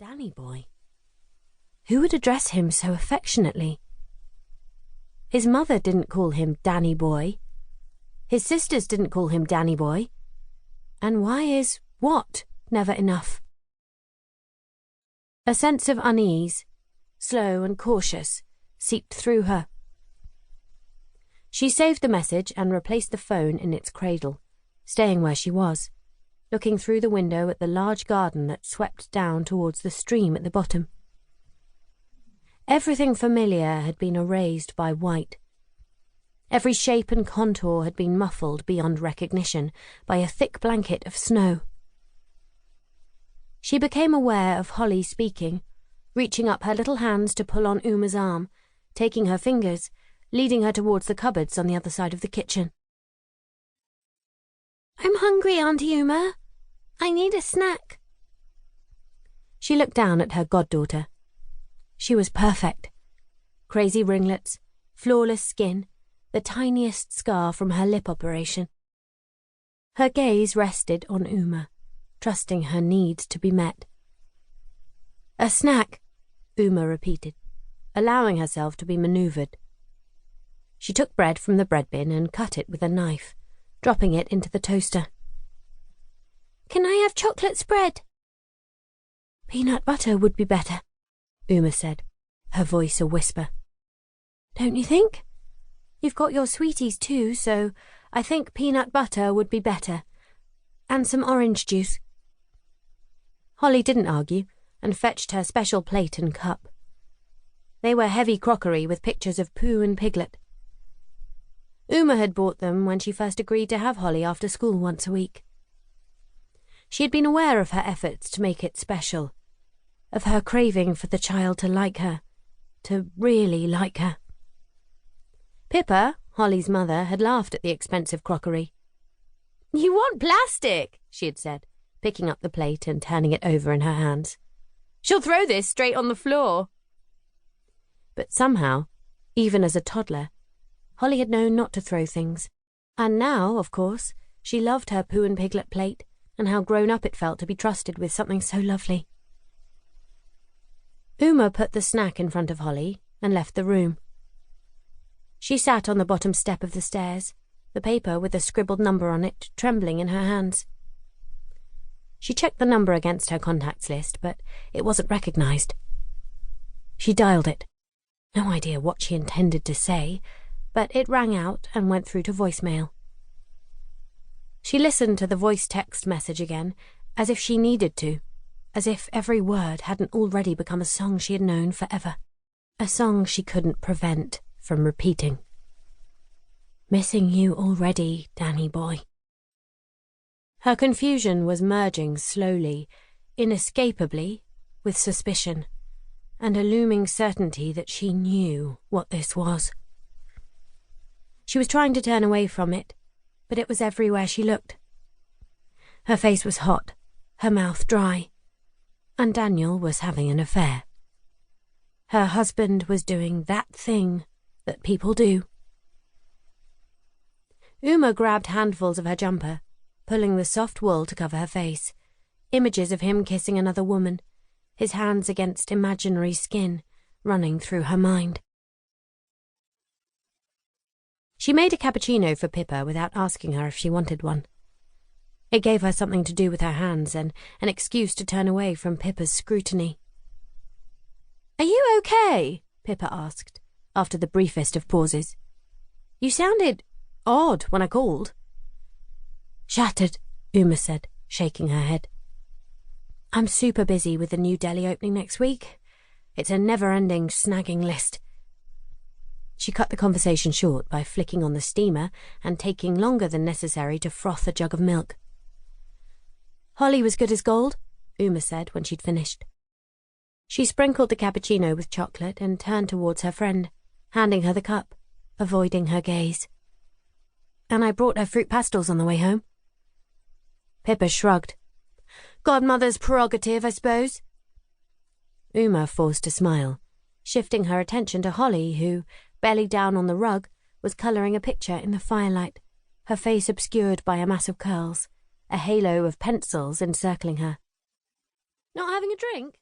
Danny boy? Who would address him so affectionately? His mother didn't call him Danny boy. His sisters didn't call him Danny boy. And why is what never enough? A sense of unease, slow and cautious, seeped through her. She saved the message and replaced the phone in its cradle, staying where she was, looking through the window at the large garden that swept down towards the stream at the bottom. Everything familiar had been erased by white. Every shape and contour had been muffled beyond recognition by a thick blanket of snow. She became aware of Holly speaking, reaching up her little hands to pull on Uma's arm, taking her fingers, leading her towards the cupboards on the other side of the kitchen. "I'm hungry, Auntie Uma. I need a snack." She looked down at her goddaughter. She was perfect. Crazy ringlets, flawless skin, the tiniest scar from her lip operation. Her gaze rested on Uma, trusting her needs to be met. "A snack," Uma repeated, allowing herself to be manoeuvred. She took bread from the bread bin and cut it with a knife, dropping it into the toaster. "Can I have chocolate spread?" "Peanut butter would be better," Uma said, her voice a whisper. "Don't you think? You've got your sweeties too, so I think peanut butter would be better. And some orange juice." Holly didn't argue and fetched her special plate and cup. They were heavy crockery with pictures of Pooh and Piglet. Uma had bought them when she first agreed to have Holly after school once a week. She had been aware of her efforts to make it special, of her craving for the child to like her, to really like her. Pippa, Holly's mother, had laughed at the expensive crockery. "You want plastic," she had said, picking up the plate and turning it over in her hands. "She'll throw this straight on the floor." But somehow, even as a toddler, Holly had known not to throw things. And now, of course, she loved her Pooh and Piglet plate, and how grown up it felt to be trusted with something so lovely. Uma put the snack in front of Holly and left the room. She sat on the bottom step of the stairs, the paper with a scribbled number on it trembling in her hands. She checked the number against her contacts list, but it wasn't recognised. She dialed it. No idea what she intended to say, but it rang out and went through to voicemail. She listened to the voice text message again, as if she needed to, as if every word hadn't already become a song she had known forever, a song she couldn't prevent from repeating. "Missing you already, Danny boy." Her confusion was merging slowly, inescapably, with suspicion, and a looming certainty that she knew what this was. She was trying to turn away from it, but it was everywhere she looked. Her face was hot, her mouth dry, and Daniel was having an affair. Her husband was doing that thing that people do. Uma grabbed handfuls of her jumper, pulling the soft wool to cover her face, images of him kissing another woman, his hands against imaginary skin, running through her mind. She made a cappuccino for Pippa without asking her if she wanted one. It gave her something to do with her hands and an excuse to turn away from Pippa's scrutiny. "Are you okay?" Pippa asked, after the briefest of pauses. "You sounded odd when I called." "Shattered," Uma said, shaking her head. "I'm super busy with the new deli opening next week. It's a never-ending snagging list." She cut the conversation short by flicking on the steamer and taking longer than necessary to froth a jug of milk. "Holly was good as gold," Uma said when she'd finished. She sprinkled the cappuccino with chocolate and turned towards her friend, handing her the cup, avoiding her gaze. "And I brought her fruit pastels on the way home." Pippa shrugged. "Godmother's prerogative, I suppose." Uma forced a smile, shifting her attention to Holly, who, belly down on the rug, was colouring a picture in the firelight, her face obscured by a mass of curls, a halo of pencils encircling her. "Not having a drink?"